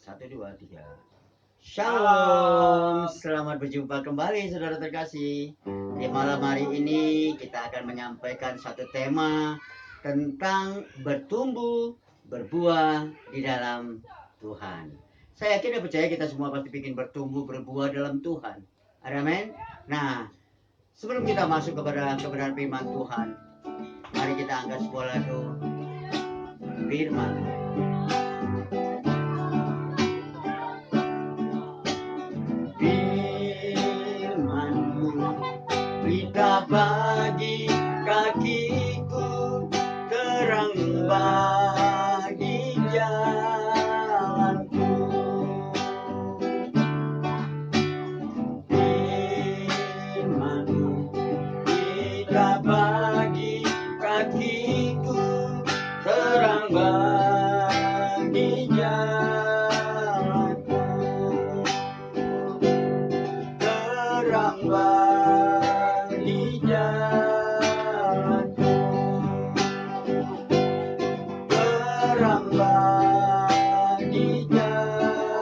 Satu, dua, tiga. Shalom, selamat berjumpa kembali saudara terkasih. Di malam hari ini kita akan menyampaikan satu tema tentang bertumbuh, berbuah di dalam Tuhan. Saya yakin dan percaya kita semua pasti ingin bertumbuh, berbuah dalam Tuhan. Amin. Nah, sebelum kita masuk kepada kebenaran firman Tuhan, mari kita angkat sebuah lagu firman. Kita bagi kakiku, terang bagi jalanku. Firman-Mu kita bagi kakiku, terang bagi jalanku. Terang bagi jalanku, terang bagi jalanku.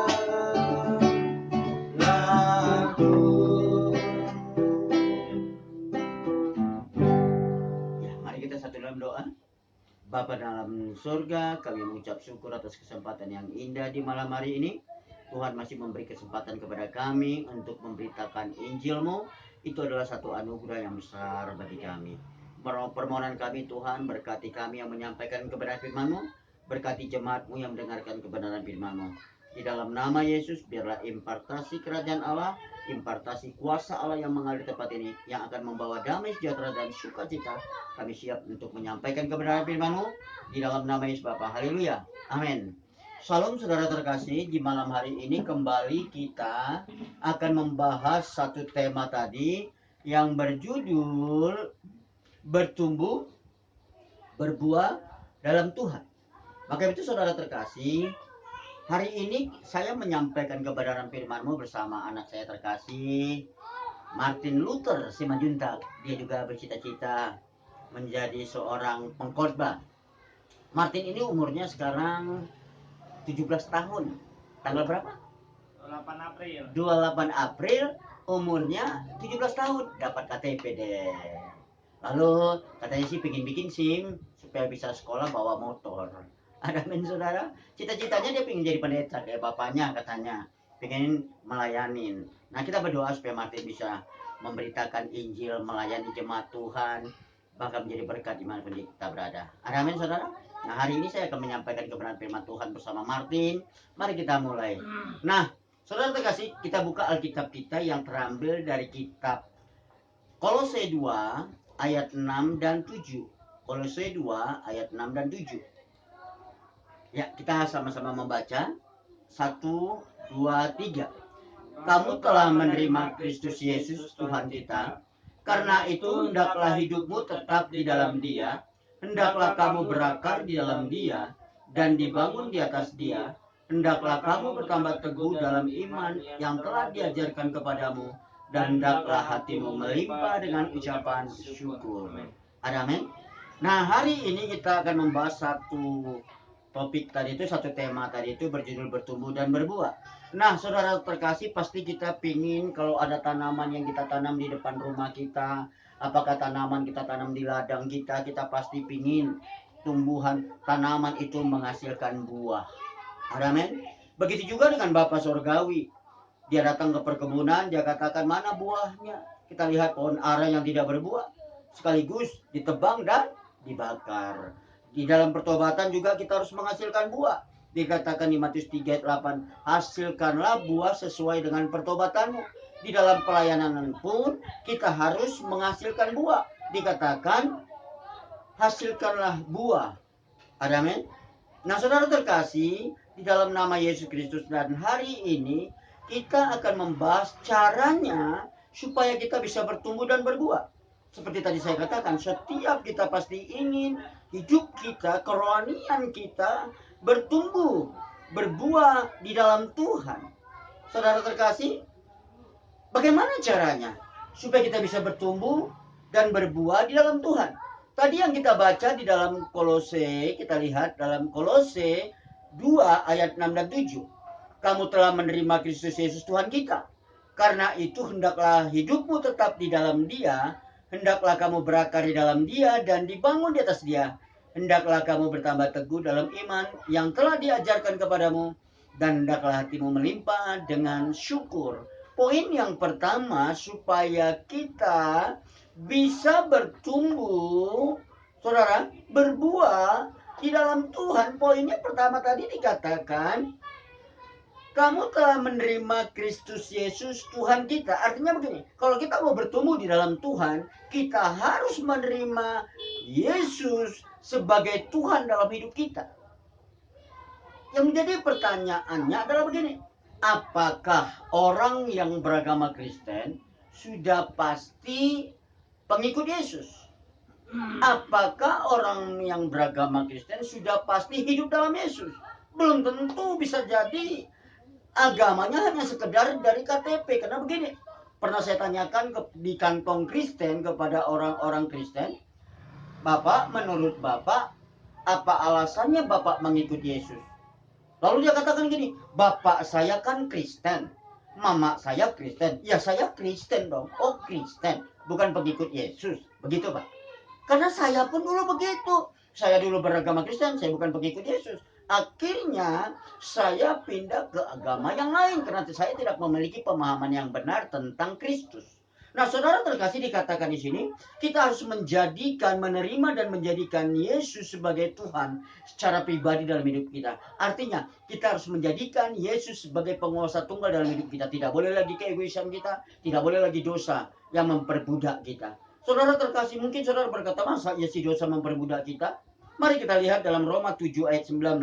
Ya, mari kita satu dalam doa. Bapa dalam surga, kami mengucap syukur atas kesempatan yang indah di malam hari ini. Tuhan masih memberi kesempatan kepada kami untuk memberitakan Injil-Mu. Itu adalah satu anugerah yang besar bagi kami. Permohonan kami Tuhan, berkati kami yang menyampaikan kebenaran firman-Mu, berkati jemaat-Mu yang mendengarkan kebenaran firman-Mu. Di dalam nama Yesus, biarlah impartasi kerajaan Allah, impartasi kuasa Allah yang mengalir di tempat ini, yang akan membawa damai, sejahtera, dan sukacita. Kami siap untuk menyampaikan kebenaran firman-Mu. Di dalam nama Yesus Bapa, haleluya, amin. Salam saudara terkasih, di malam hari ini kembali kita akan membahas satu tema tadi yang berjudul bertumbuh, berbuah dalam Tuhan. Maka itu saudara terkasih, hari ini saya menyampaikan kebenaran firman-Mu bersama anak saya terkasih, Martin Luther Simanjuntak. Dia juga bercita-cita menjadi seorang pengkhotbah. Martin ini umurnya sekarang 17 tahun. Tanggal berapa? 28 April. 28 April, umurnya 17 tahun. Dapat KTP deh. Lalu katanya sih pengen bikin SIM supaya bisa sekolah bawa motor. Ada men saudara? Cita-citanya dia pengen jadi pendeta kayak bapaknya katanya. Pengen melayanin. Nah, kita berdoa supaya Martin bisa memberitakan Injil, melayani jemaat Tuhan, bahkan menjadi berkat dimanapun kita berada. Ada amin saudara? Nah, hari ini saya akan menyampaikan kebenaran firman Tuhan bersama Martin. Mari kita mulai. Nah, saudara terkasih, kita buka Alkitab kita yang terambil dari kitab Kolose 2 ayat 6 dan 7. Kolose 2 ayat 6 dan 7. Ya, kita sama-sama membaca. 1, 2, 3. Kamu telah menerima Kristus Yesus Tuhan kita. Karena itu hendaklah hidupmu tetap di dalam Dia. Hendaklah kamu berakar di dalam Dia dan dibangun di atas Dia. Hendaklah kamu bertambah teguh dalam iman yang telah diajarkan kepadamu, dan hendaklah hatimu melimpah dengan ucapan syukur. Amin. Nah, hari ini kita akan membahas satu topik tadi itu, satu tema tadi itu berjudul bertumbuh dan berbuah. Nah, saudara terkasih, pasti kita pingin kalau ada tanaman yang kita tanam di depan rumah kita, apakah tanaman kita tanam di ladang kita, kita pasti pingin tumbuhan tanaman itu menghasilkan buah. Amin. Begitu juga dengan Bapa Sorgawi. Dia datang ke perkebunan, dia katakan mana buahnya. Kita lihat pohon ara yang tidak berbuah, sekaligus ditebang dan dibakar. Di dalam pertobatan juga kita harus menghasilkan buah. Dikatakan di Matius 3 ayat 8, hasilkanlah buah sesuai dengan pertobatanmu. Di dalam pelayanan pun kita harus menghasilkan buah. Dikatakan hasilkanlah buah. Amin. Nah, saudara terkasih, di dalam nama Yesus Kristus, dan hari ini kita akan membahas caranya supaya kita bisa bertumbuh dan berbuah. Seperti tadi saya katakan, setiap kita pasti ingin hidup kita, kerohanian kita bertumbuh, berbuah di dalam Tuhan. Saudara terkasih, bagaimana caranya supaya kita bisa bertumbuh dan berbuah di dalam Tuhan? Tadi yang kita baca di dalam Kolose, kita lihat dalam Kolose 2 ayat 6 dan 7. kamu telah menerima Kristus Yesus Tuhan kita. Karena itu hendaklah hidupmu tetap di dalam Dia, hendaklah kamu berakar di dalam Dia dan dibangun di atas Dia. Hendaklah kamu bertambah teguh dalam iman yang telah diajarkan kepadamu, dan hendaklah hatimu melimpah dengan syukur. Poin yang pertama, supaya kita bisa bertumbuh, saudara, berbuah di dalam Tuhan. Poinnya pertama tadi dikatakan, kamu telah menerima Kristus Yesus Tuhan kita. Artinya begini, kalau kita mau bertumbuh di dalam Tuhan, kita harus menerima Yesus sebagai Tuhan dalam hidup kita. Yang menjadi pertanyaannya adalah begini, apakah orang yang beragama Kristen sudah pasti pengikut Yesus? Apakah orang yang beragama Kristen sudah pasti hidup dalam Yesus? Belum tentu, bisa jadi agamanya hanya sekedar dari KTP. Karena begini, pernah saya tanyakan di kantong Kristen kepada orang-orang Kristen, Bapak, menurut Bapak, apa alasannya Bapak mengikut Yesus? Lalu dia katakan gini, Bapak saya kan Kristen, Mama saya Kristen. Ya saya Kristen dong. Oh Kristen, bukan pengikut Yesus. Begitu Pak. Karena saya pun dulu begitu. Saya dulu beragama Kristen, saya bukan pengikut Yesus. Akhirnya saya pindah ke agama yang lain karena saya tidak memiliki pemahaman yang benar tentang Kristus. Nah, saudara terkasih, dikatakan di sini, kita harus menerima dan menjadikan Yesus sebagai Tuhan secara pribadi dalam hidup kita. Artinya, kita harus menjadikan Yesus sebagai penguasa tunggal dalam hidup kita. Tidak boleh lagi keegoisan kita, tidak boleh lagi dosa yang memperbudak kita. Saudara terkasih, mungkin saudara berkata, masa ya si dosa memperbudak kita? Mari kita lihat dalam Roma 7 ayat 19.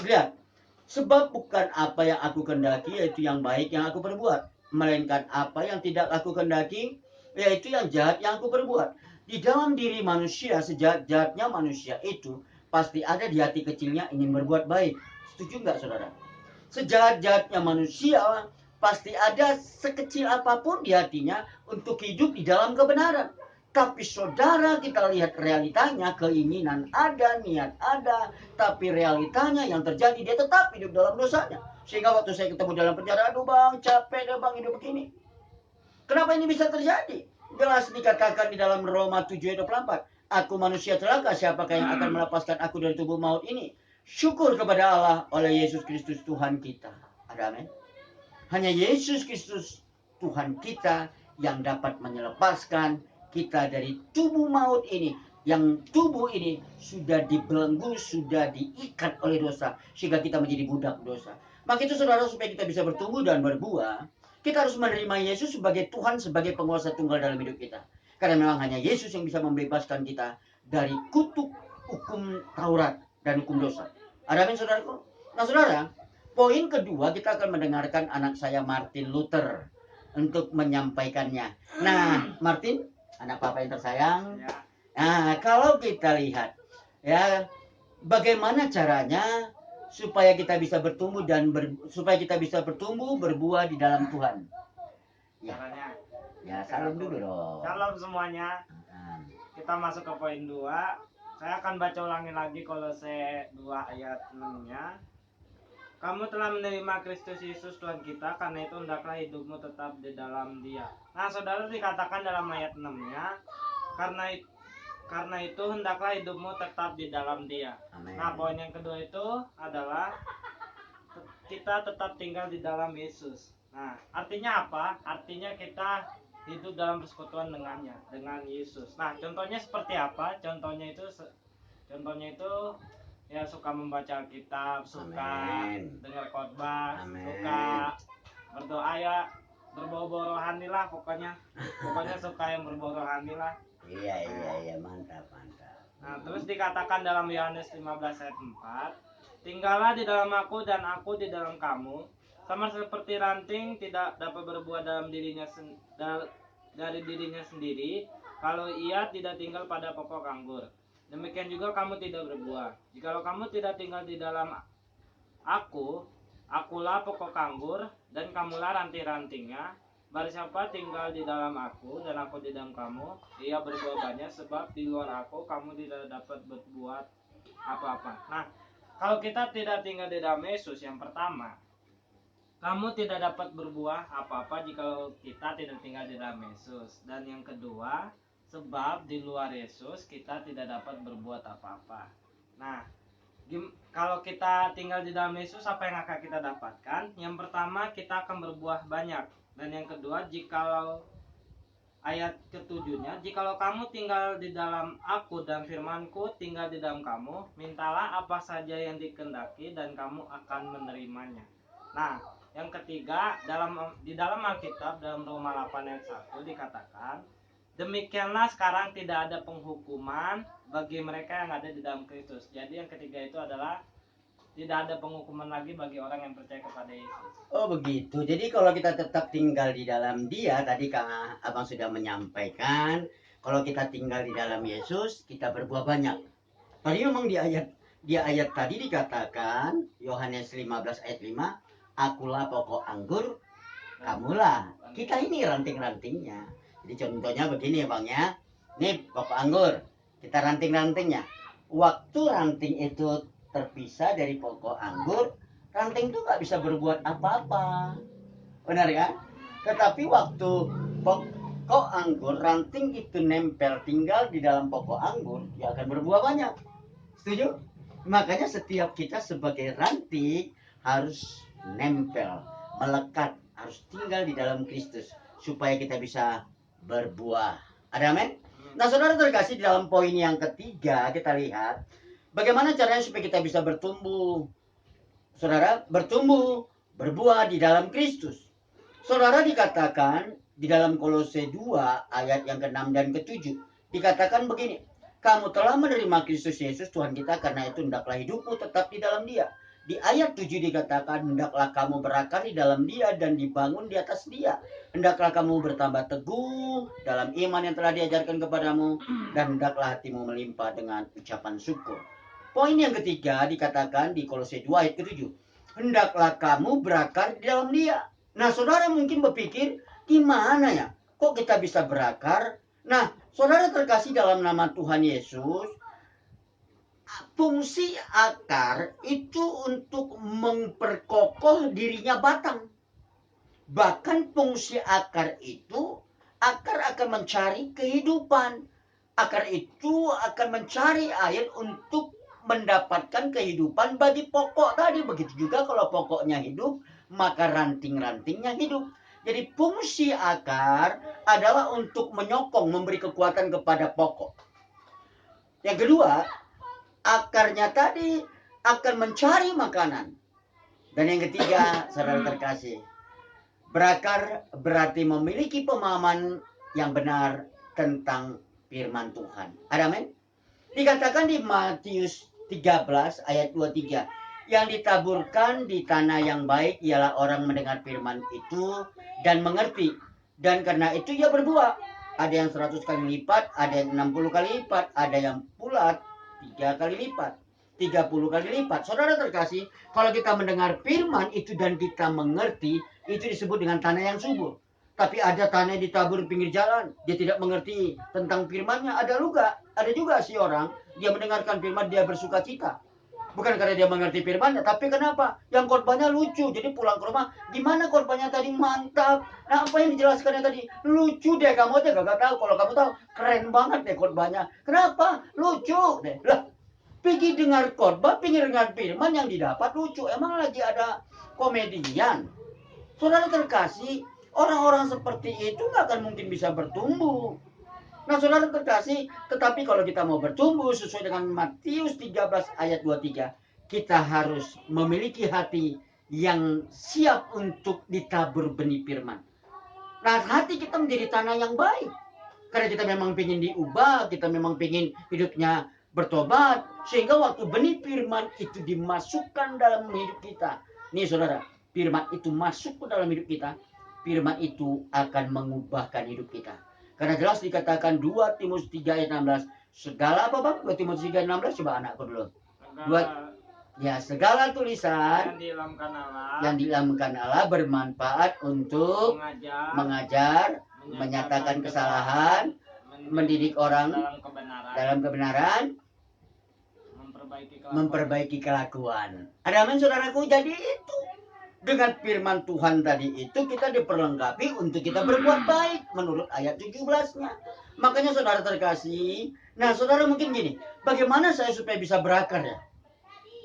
Lihat, sebab bukan apa yang aku kehendaki yaitu yang baik yang aku perbuat, melainkan apa yang tidak aku kehendaki yaitu yang jahat yang aku perbuat. Di dalam diri manusia, sejahat-jahatnya manusia itu pasti ada di hati kecilnya ingin berbuat baik. Setuju nggak saudara? Sejahat-jahatnya manusia pasti ada sekecil apapun di hatinya untuk hidup di dalam kebenaran. Tapi saudara, kita lihat realitanya, keinginan ada, niat ada, tapi realitanya yang terjadi dia tetap hidup dalam dosanya. Sehingga waktu saya ketemu dalam penjara, aduh bang, capek deh bang hidup begini. Kenapa ini bisa terjadi? Jelas dikatakan di dalam Roma 7:24, aku manusia celaka, siapakah yang akan melepaskan aku dari tubuh maut ini? Syukur kepada Allah oleh Yesus Kristus Tuhan kita. Ada amin? Hanya Yesus Kristus Tuhan kita yang dapat menyelesaikan kita dari tubuh maut ini. Yang tubuh ini sudah dibelenggu, sudah diikat oleh dosa, sehingga kita menjadi budak dosa. Maka itu saudara, supaya kita bisa bertumbuh dan berbuah, kita harus menerima Yesus sebagai Tuhan, sebagai penguasa tunggal dalam hidup kita. Karena memang hanya Yesus yang bisa membebaskan kita dari kutuk hukum Taurat dan hukum dosa. Ada amin saudaraku? Nah saudara, poin kedua, kita akan mendengarkan anak saya Martin Luther untuk menyampaikannya. Nah, Martin, anak papa yang tersayang. Nah, kalau kita lihat, ya, bagaimana caranya supaya kita bisa bertumbuh supaya kita bisa bertumbuh berbuah di dalam Tuhan. Ya. Caranya. Ya, salam dulu dong. Salam semuanya. Kita masuk ke poin 2. Saya akan baca ulangi lagi Kolose 2 ayat 6-nya. Kamu telah menerima Kristus Yesus Tuhan kita, karena itu hendaklah hidupmu tetap di dalam Dia. Nah, saudara, dikatakan dalam ayat 6-nya, karena itu hendaklah hidupmu tetap di dalam Dia. Amen. Nah, poin yang kedua itu adalah kita tetap tinggal di dalam Yesus. Nah, artinya apa? Artinya kita hidup dalam persekutuan dengannya, dengan Yesus. Nah, contohnya seperti apa? Contohnya itu ya suka membaca Alkitab, suka dengar khotbah, suka berdoa, ya berbau-bau rohani lah pokoknya suka yang berbau rohani lah. Iya, mantap. Nah, terus dikatakan dalam Yohanes 15 ayat 4, tinggallah di dalam aku dan aku di dalam kamu, sama seperti ranting tidak dapat berbuah dari dirinya sendiri kalau ia tidak tinggal pada pokok anggur. Demikian juga kamu tidak berbuah jikalau kamu tidak tinggal di dalam aku. Akulah pokok anggur dan kamulah ranting-rantingnya. Barang siapa tinggal di dalam aku dan aku di dalam kamu, ia berbuah banyak, sebab di luar aku kamu tidak dapat berbuat apa-apa. Nah, kalau kita tidak tinggal di dalam Yesus, yang pertama, kamu tidak dapat berbuah apa-apa jika kita tidak tinggal di dalam Yesus. Dan yang kedua, sebab di luar Yesus kita tidak dapat berbuat apa-apa. Nah, kalau kita tinggal di dalam Yesus, apa yang akan kita dapatkan? Yang pertama, kita akan berbuah banyak. Dan yang kedua, jikalau ayat ketujuhnya, jikalau kamu tinggal di dalam aku dan firmanku tinggal di dalam kamu, mintalah apa saja yang dikehendaki dan kamu akan menerimanya. Nah, yang ketiga, di dalam Alkitab, dalam Roma 8 ayat 1 dikatakan, demikianlah sekarang tidak ada penghukuman bagi mereka yang ada di dalam Kristus. Jadi yang ketiga itu adalah tidak ada penghukuman lagi bagi orang yang percaya kepada Yesus. Oh begitu. Jadi kalau kita tetap tinggal di dalam Dia, tadi Kang Abang sudah menyampaikan, kalau kita tinggal di dalam Yesus, kita berbuah banyak. Tadi memang di ayat tadi dikatakan Yohanes 15 ayat 5, akulah pokok anggur, kamulah. Kita ini ranting-rantingnya. Jadi contohnya begini Bang ya. Ini pokok anggur. Kita ranting-rantingnya. Waktu ranting itu terpisah dari pokok anggur, ranting itu nggak bisa berbuat apa-apa. Benar ya? Tetapi waktu pokok anggur, ranting itu nempel tinggal di dalam pokok anggur, dia akan berbuah banyak. Setuju? Makanya setiap kita sebagai ranting harus nempel, melekat, harus tinggal di dalam Kristus supaya kita bisa berbuah. Ada amin? Nah, saudara terkasih, di dalam poin yang ketiga kita lihat bagaimana caranya supaya kita bisa bertumbuh. Saudara, bertumbuh, berbuah di dalam Kristus. Saudara, dikatakan di dalam Kolose 2 ayat yang ke-6 dan ke-7 dikatakan begini, kamu telah menerima Kristus Yesus Tuhan kita, karena itu hendaklah hidupmu tetap di dalam Dia. Di ayat 7 dikatakan, hendaklah kamu berakar di dalam Dia dan dibangun di atas Dia. Hendaklah kamu bertambah teguh dalam iman yang telah diajarkan kepadamu, dan hendaklah hatimu melimpah dengan ucapan syukur. Poin yang ketiga dikatakan di Kolose 2 ayat ke-7, hendaklah kamu berakar di dalam Dia. Nah, saudara mungkin berpikir, gimana ya? Kok kita bisa berakar? Nah, saudara terkasih dalam nama Tuhan Yesus, fungsi akar itu untuk memperkokoh dirinya batang. Bahkan fungsi akar itu, akar akan mencari kehidupan. Akar itu akan mencari air untuk mendapatkan kehidupan bagi pokok tadi. Begitu juga kalau pokoknya hidup, maka ranting-rantingnya hidup. Jadi fungsi akar adalah untuk menyokong, memberi kekuatan kepada pokok. Yang kedua, akarnya tadi akan mencari makanan. Dan yang ketiga, saudara terkasih, berakar berarti memiliki pemahaman yang benar tentang firman Tuhan. Ada amin? Dikatakan di Matius 13 ayat 23, yang ditaburkan di tanah yang baik ialah orang mendengar firman itu dan mengerti, dan karena itu ia berbuah. Ada yang 100 kali lipat, ada yang 60 kali lipat, ada yang pula 3 kali lipat, 30 kali lipat. Saudara terkasih, kalau kita mendengar firman itu dan kita mengerti, itu disebut dengan tanah yang subur. Tapi ada tanah yang ditabur di pinggir jalan, dia tidak mengerti tentang firmannya. Ada juga si orang, dia mendengarkan firman, dia bersuka cita. Bukan karena dia mengerti firmannya, tapi kenapa? Yang korbannya lucu, jadi pulang ke rumah, gimana korbannya tadi, mantap. Nah, apa yang dijelaskannya tadi? Lucu deh, kamu aja gak tahu. Kalau kamu tahu, keren banget deh korbannya. Kenapa? Lucu deh. Lah, pergi dengar khotbah, pergi dengar firman yang didapat lucu. Emang lagi ada komedian? Saudara terkasih, orang-orang seperti itu gak akan mungkin bisa bertumbuh. Nah, saudara terkasih, tetapi kalau kita mau bertumbuh sesuai dengan Matius 13 ayat 23, kita harus memiliki hati yang siap untuk ditabur benih firman. Nah, hati kita menjadi tanah yang baik. Karena kita memang ingin diubah, kita memang ingin hidupnya bertobat, sehingga waktu benih firman itu dimasukkan dalam hidup kita. Nih saudara, firman itu masuk ke dalam hidup kita, firman itu akan mengubahkan hidup kita. Karena jelas dikatakan 2 Timotius 3 ayat 16, segala apa Bang? 2 Timotius 3 ayat 16, coba anakku dulu. Segala tulisan yang diilhamkan Allah bermanfaat untuk mengajar, menyatakan kesalahan, mendidik orang dalam kebenaran, memperbaiki kelakuan. Ada amin saudaraku? Jadi itu Dengan firman Tuhan tadi itu kita diperlengkapi untuk kita berbuat baik menurut ayat 17-nya. Makanya saudara terkasih, nah saudara mungkin gini, bagaimana saya supaya bisa berakar ya?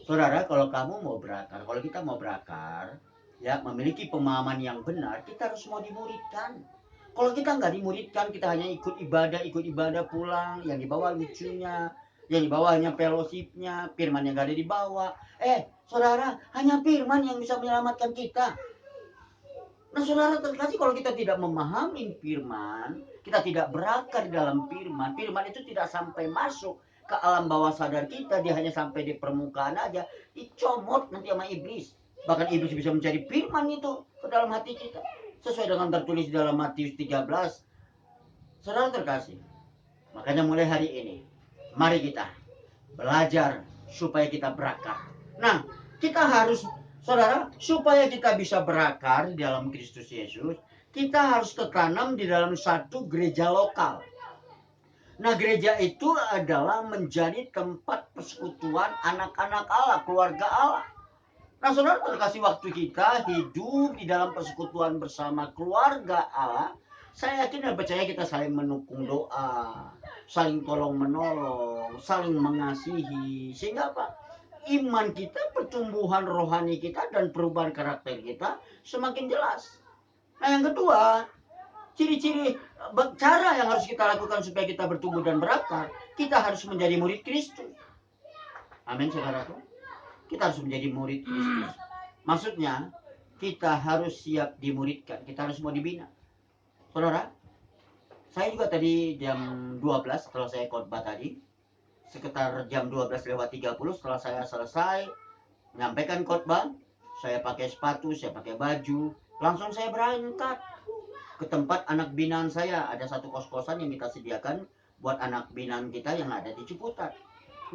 Saudara, kalau kamu mau berakar, kalau kita mau berakar, ya memiliki pemahaman yang benar, kita harus mau dimuridkan. Kalau kita nggak dimuridkan, kita hanya ikut ibadah pulang, yang di bawah lucunya, yang di bawah hanya fellowshipnya, firman yang nggak ada di bawah. Saudara, hanya firman yang bisa menyelamatkan kita. Nah, saudara terkasih, kalau kita tidak memahami firman, kita tidak berakar di dalam firman, firman itu tidak sampai masuk ke alam bawah sadar kita, dia hanya sampai di permukaan aja, dicomot nanti sama iblis. Bahkan iblis bisa mencari firman itu ke dalam hati kita. Sesuai dengan tertulis di dalam Matius 13. Saudara terkasih, makanya mulai hari ini, mari kita belajar supaya kita berakar. Nah, kita harus, saudara, supaya kita bisa berakar di dalam Kristus Yesus, kita harus tertanam di dalam satu gereja lokal. Nah, gereja itu adalah menjadi tempat persekutuan anak-anak Allah, keluarga Allah. Nah, saudara terkasih, waktu kita hidup di dalam persekutuan bersama keluarga Allah, saya yakin dan percaya kita saling mendukung doa, saling tolong menolong, saling mengasihi. Sehingga apa? Iman kita, pertumbuhan rohani kita, dan perubahan karakter kita semakin jelas. Nah, yang kedua, ciri-ciri cara yang harus kita lakukan supaya kita bertumbuh dan berakar, kita harus menjadi murid Kristus. Amin, saudaraku. Kita harus menjadi murid Kristus. Maksudnya, kita harus siap dimuridkan. Kita harus mau dibina. Saudara, saya juga tadi jam 12 setelah saya khotbah tadi, sekitar jam 12:30 setelah saya selesai menyampaikan khotbah, saya pakai sepatu, saya pakai baju, langsung saya berangkat ke tempat anak binaan saya. Ada satu kos-kosan yang kita sediakan buat anak binaan kita yang ada di Ciputat.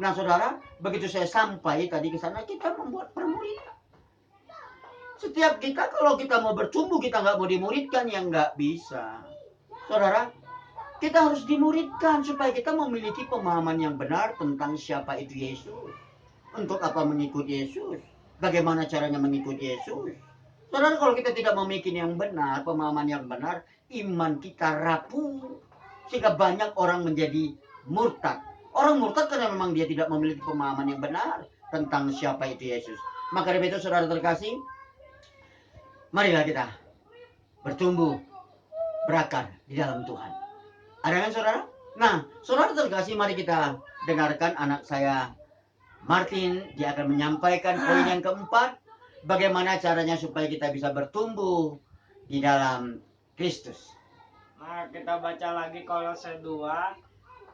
Nah, saudara, begitu saya sampai tadi ke sana, kita membuat permuridkan. Setiap kita, kalau kita mau bertumbuh, kita nggak mau dimuridkan, ya nggak bisa. Saudara, kita harus dimuridkan supaya kita memiliki pemahaman yang benar tentang siapa itu Yesus. Untuk apa mengikut Yesus? Bagaimana caranya mengikut Yesus? Saudara, kalau kita tidak memiliki yang benar, pemahaman yang benar, iman kita rapuh. Sehingga banyak orang menjadi murtad. Orang murtad karena memang dia tidak memiliki pemahaman yang benar tentang siapa itu Yesus. Maka dari itu, saudara terkasih, marilah kita bertumbuh, berakar di dalam Tuhan. Ada kan, saudara? Nah, saudara terkasih, mari kita dengarkan anak saya, Martin. Dia akan menyampaikan poin yang keempat, bagaimana caranya supaya kita bisa bertumbuh di dalam Kristus. Nah, kita baca lagi Kolose 2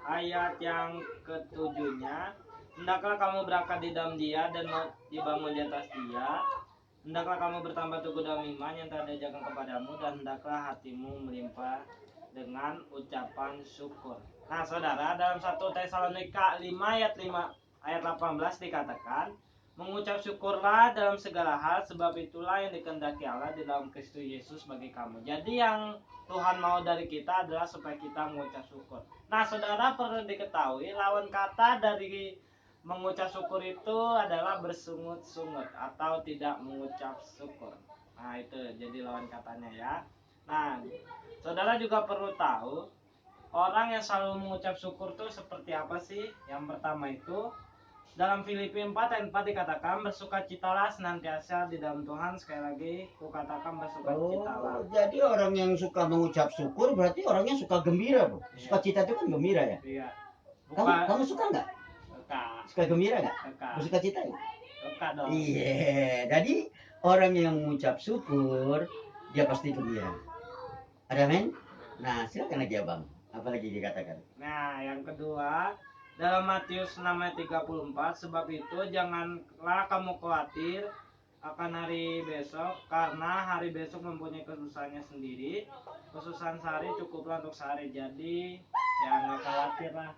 ayat yang ketujuhnya. Hendaklah kamu berakar di dalam Dia dan dibangun di atas Dia. Hendaklah kamu bertambah teguh dalam iman yang tak diajarkan kepadamu, dan hendaklah hatimu melimpah dengan ucapan syukur. Nah, saudara, dalam 1 Tesalonika 5 ayat 18 dikatakan, mengucap syukurlah dalam segala hal, sebab itulah yang dikehendaki Allah di dalam Kristus Yesus bagi kamu. Jadi yang Tuhan mau dari kita adalah supaya kita mengucap syukur. Nah, saudara, perlu diketahui lawan kata dari mengucap syukur itu adalah bersungut-sungut atau tidak mengucap syukur. Nah, itu jadi lawan katanya ya. Nah, saudara juga perlu tahu orang yang selalu mengucap syukur itu seperti apa sih? Yang pertama itu dalam Filipi 4 ayat 4 dikatakan, bersukacitalah senantiasa di dalam Tuhan. Sekali lagi kukatakan bersukacitalah. Jadi orang yang suka mengucap syukur berarti orangnya suka gembira, bro. Sukacita itu kan gembira ya. Iya. Kamu suka nggak? Suka. Suka gembira nggak? Suka. Bersukacita nggak? Suka dong. Iya. Jadi orang yang mengucap syukur dia pasti gembira. Ada men? Nah, silakan lagi abang. Apalagi dikatakan? Nah, yang kedua dalam Matius 6 ayat 34, sebab itu janganlah kamu khawatir akan hari besok, karena hari besok mempunyai kesusahannya sendiri. Kesusahan sehari cukuplah untuk sehari. Jadi ya nggak khawatir lah.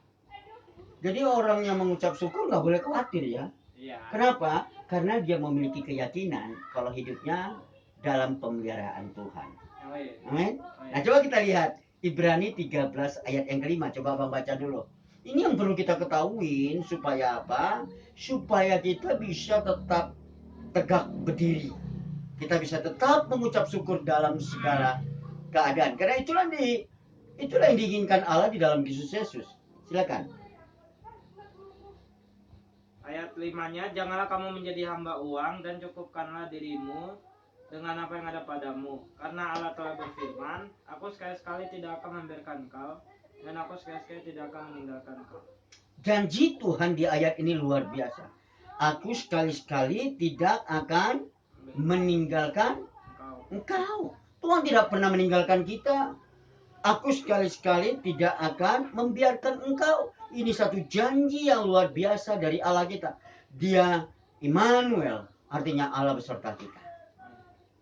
Jadi orang yang mengucap syukur nggak boleh khawatir ya. Iya. Kenapa? Karena dia memiliki keyakinan kalau hidupnya dalam pemeliharaan Tuhan. Amin. Nah, coba kita lihat Ibrani 13 ayat yang kelima. Coba abang baca dulu. Ini yang perlu kita ketahui supaya apa? Supaya kita bisa tetap tegak berdiri. Kita bisa tetap mengucap syukur dalam segala keadaan. Karena itulah yang diinginkan Allah di dalam Kristus Yesus. Silakan. Ayat 5-nya, janganlah kamu menjadi hamba uang dan cukupkanlah dirimu dengan apa yang ada padamu. Karena Allah telah berfirman, aku sekali-sekali tidak akan membiarkan kau, dan aku sekali-sekali tidak akan meninggalkan kau. Janji Tuhan di ayat ini luar biasa. Aku sekali-sekali tidak akan meninggalkan engkau. Tuhan tidak pernah meninggalkan kita. Aku sekali-sekali tidak akan membiarkan engkau. Ini satu janji yang luar biasa dari Allah kita. Dia Immanuel, artinya Allah beserta kita.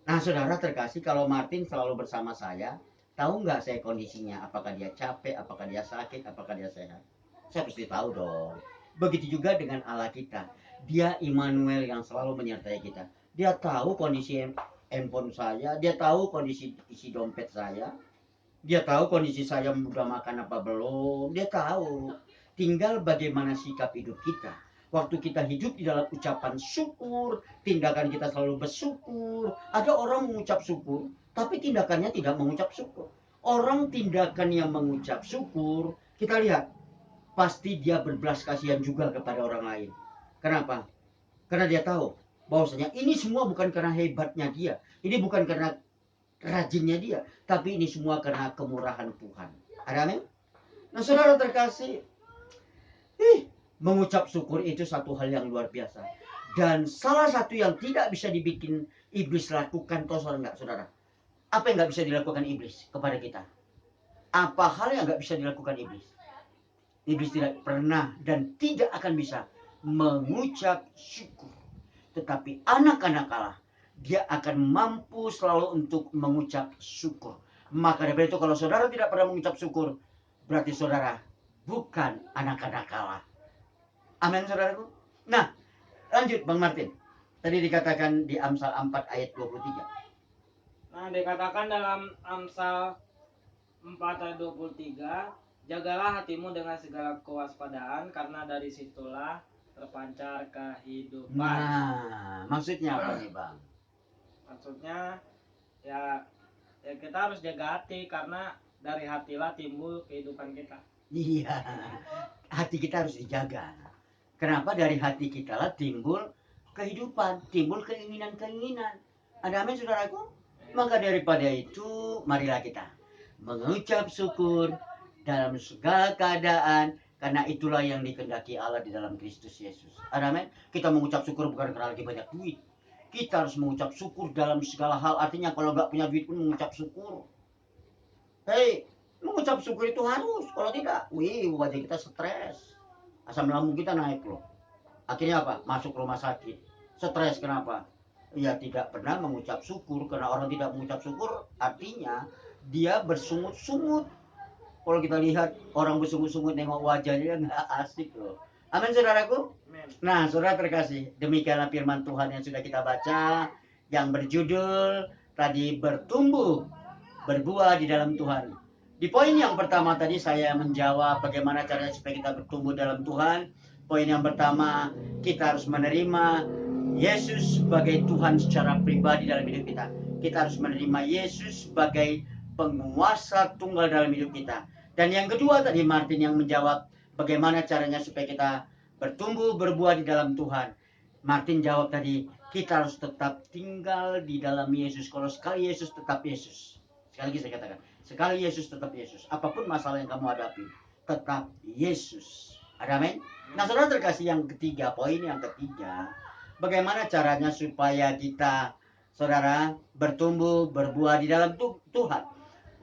Nah, saudara terkasih, kalau Martin selalu bersama saya, tahu nggak saya kondisinya? Apakah dia capek, apakah dia sakit, apakah dia sehat? Saya pasti tahu dong. Begitu juga dengan Allah kita. Dia Immanuel yang selalu menyertai kita. Dia tahu kondisi handphone saya, dia tahu kondisi isi dompet saya, dia tahu kondisi saya udah makan apa belum, dia tahu. Tinggal bagaimana sikap hidup kita. Waktu kita hidup di dalam ucapan syukur, tindakan kita selalu bersyukur. Ada orang mengucap syukur, tapi tindakannya tidak mengucap syukur. Orang tindakan yang mengucap syukur, kita lihat, pasti dia berbelas kasihan juga kepada orang lain. Kenapa? Karena dia tahu bahwasanya ini semua bukan karena hebatnya dia, ini bukan karena rajinnya dia, tapi ini semua karena kemurahan Tuhan. Ada amin? Nah, saudara terkasih, mengucap syukur itu satu hal yang luar biasa. Dan salah satu yang tidak bisa dibikin iblis lakukan, toh enggak, saudara? Apa yang nggak bisa dilakukan iblis kepada kita? Apa hal yang nggak bisa dilakukan iblis? Iblis tidak pernah dan tidak akan bisa mengucap syukur. Tetapi anak-anak Allah, dia akan mampu selalu untuk mengucap syukur. Maka dari itu kalau saudara tidak pernah mengucap syukur, berarti saudara bukan anak-anak Allah. Amin, saudaraku. Nah, lanjut Bang Martin. Tadi dikatakan di Amsal 4 ayat 23. Nah, dikatakan dalam Amsal 4 ayat 23, jagalah hatimu dengan segala kewaspadaan, karena dari situlah terpancar kehidupan. Nah, maksudnya apa nih Bang? Maksudnya ya kita harus jaga hati, karena dari hatilah timbul kehidupan kita. Iya, hati kita harus dijaga. Kenapa? Dari hati kita lah timbul kehidupan, timbul keinginan-keinginan. Ada amin, saudaraku? Maka daripada itu, marilah kita mengucap syukur dalam segala keadaan, karena itulah yang dikehendaki Allah di dalam Kristus Yesus. Ada amin? Kita mengucap syukur bukan karena lagi banyak duit. Kita harus mengucap syukur dalam segala hal. Artinya kalau nggak punya duit pun mengucap syukur. Hei, mengucap syukur itu harus. Kalau tidak, wajah kita stres. Asam lambung kita naik loh. Akhirnya apa? Masuk rumah sakit. Stres kenapa? Ya tidak pernah mengucap syukur. Karena orang tidak mengucap syukur, artinya dia bersungut-sungut. Kalau kita lihat orang bersungut-sungut nengok wajahnya nggak asik loh. Amin, saudaraku. Nah, saudara terkasih, demikianlah firman Tuhan yang sudah kita baca, yang berjudul tadi bertumbuh, berbuah di dalam Tuhan. Di poin yang pertama tadi saya menjawab bagaimana caranya supaya kita bertumbuh dalam Tuhan. Poin yang pertama, kita harus menerima Yesus sebagai Tuhan secara pribadi dalam hidup kita. Kita harus menerima Yesus sebagai penguasa tunggal dalam hidup kita. Dan yang kedua tadi Martin yang menjawab bagaimana caranya supaya kita bertumbuh, berbuah di dalam Tuhan. Martin jawab tadi, kita harus tetap tinggal di dalam Yesus. Kalau sekali Yesus, tetap Yesus. Sekali lagi saya katakan, sekali Yesus, tetap Yesus. Apapun masalah yang kamu hadapi, tetap Yesus. Ada amin? Nah, saudara terkasih, yang ketiga, poin yang ketiga, bagaimana caranya supaya kita, saudara, bertumbuh, berbuah di dalam Tuhan.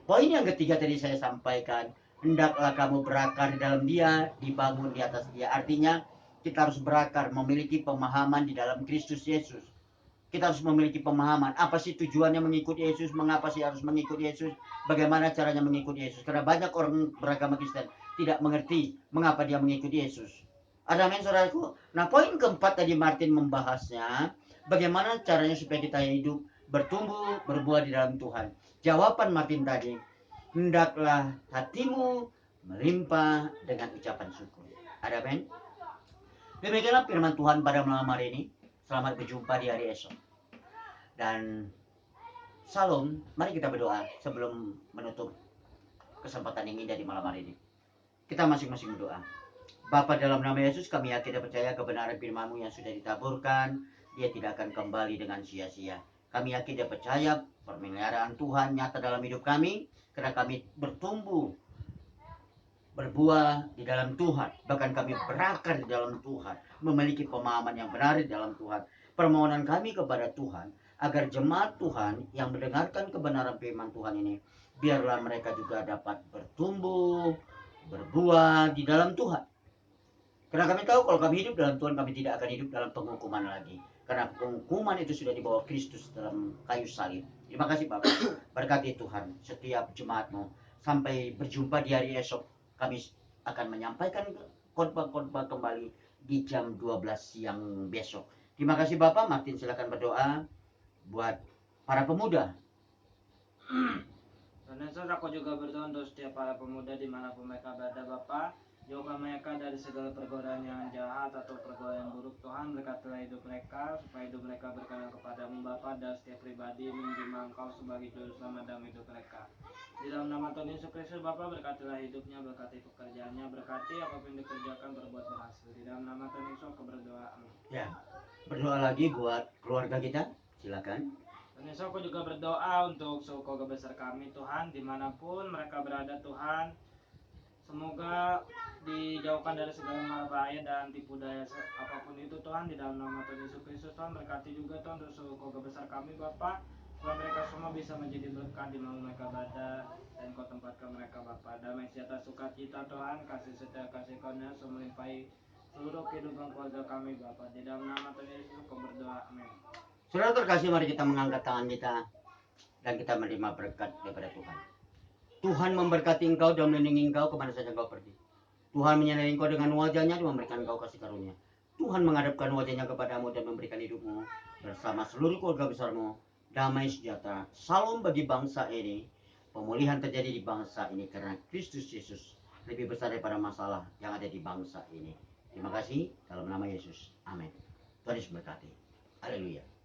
Poin yang ketiga tadi saya sampaikan, hendaklah kamu berakar di dalam Dia, dibangun di atas Dia. Artinya kita harus berakar, memiliki pemahaman di dalam Kristus Yesus. Kita harus memiliki pemahaman, apa sih tujuannya mengikuti Yesus, mengapa sih harus mengikuti Yesus, bagaimana caranya mengikuti Yesus. Karena banyak orang beragama Kristen tidak mengerti mengapa dia mengikuti Yesus. Ada amin, saudaraku? Nah, poin keempat tadi Martin membahasnya, bagaimana caranya supaya kita hidup bertumbuh, berbuah di dalam Tuhan. Jawaban Martin tadi, hendaklah hatimu melimpah dengan ucapan syukur. Ada amin? Demikianlah firman Tuhan pada malam hari ini. Selamat berjumpa di hari esok. Dan Salam, mari kita berdoa sebelum menutup kesempatan ini dari malam hari ini. Kita masing-masing berdoa. Bapa, dalam nama Yesus kami yakin dan percaya kebenaran firman-Mu yang sudah ditaburkan, dia tidak akan kembali dengan sia-sia. Kami yakin dan percaya pemeliharaan Tuhan nyata dalam hidup kami, karena kami bertumbuh, berbuah di dalam Tuhan. Bahkan kami berakar di dalam Tuhan, memiliki pemahaman yang benar di dalam Tuhan. Permohonan kami kepada Tuhan, agar jemaat Tuhan yang mendengarkan kebenaran firman Tuhan ini, biarlah mereka juga dapat bertumbuh, berbuah di dalam Tuhan. Karena kami tahu kalau kami hidup dalam Tuhan, kami tidak akan hidup dalam penghukuman lagi. Karena penghukuman itu sudah dibawa Kristus dalam kayu salib. Terima kasih Bapak. Berkati Tuhan setiap jemaat-Mu. Sampai berjumpa di hari esok. Kami akan menyampaikan khotbah-khotbah kembali di jam 12 siang besok. Terima kasih Bapak. Martin silakan berdoa buat para pemuda. Dan saudara, aku juga berdoa untuk setiap para pemuda dimanapun mereka berada, Bapak. Jauhkan mereka dari segala pergodaan yang jahat atau pergodaan yang buruk. Tuhan, berkatilah hidup mereka, supaya hidup mereka berkenan kepadamu, Bapa, dan setiap pribadi menerima Engkau sebagai juru selamat dalam hidup mereka. Di dalam nama Tuhan Yesus Kristus, Bapa, berkatilah hidupnya, berkati pekerjaannya, berkati apapun yang dikerjakan berbuat berhasil. Di dalam nama Tuhan Yesus, aku berdoa. Amin. Ya, berdoa lagi buat keluarga kita. Silakan. Dan Yesus, aku juga berdoa untuk suku keluarga besar kami, Tuhan, dimanapun mereka berada, Tuhan. Semoga dijauhkan dari segala mara bahaya dan tipu daya apapun itu, Tuhan, di dalam nama Tuhan Yesus Kristus. Tuhan, berkati juga Tuhan untuk seluruh keluarga besar kami, Bapak, supaya mereka semua bisa menjadi berkat di mana mereka berada, dan Kau tempatkan mereka, Bapak. Damai sejahtera sukacita, Tuhan, kasih setia kasih Karunia melimpahi seluruh kehidupan keluarga kami, Bapak. Di dalam nama Tuhan Yesus Kau berdoa, amin. Saudara terkasih, mari kita mengangkat tangan kita dan kita menerima berkat daripada Tuhan. Tuhan memberkati engkau dan melindungi engkau kemana saja engkau pergi. Tuhan menyertai engkau dengan wajahnya dan memberikan engkau kasih karunia. Tuhan menghadapkan wajahnya kepadamu dan memberikan hidupmu bersama seluruh keluarga besarmu damai sejahtera. Salam bagi bangsa ini. Pemulihan terjadi di bangsa ini karena Kristus Yesus lebih besar daripada masalah yang ada di bangsa ini. Terima kasih dalam nama Yesus. Amin. Tuhan Yesus berkati. Haleluya.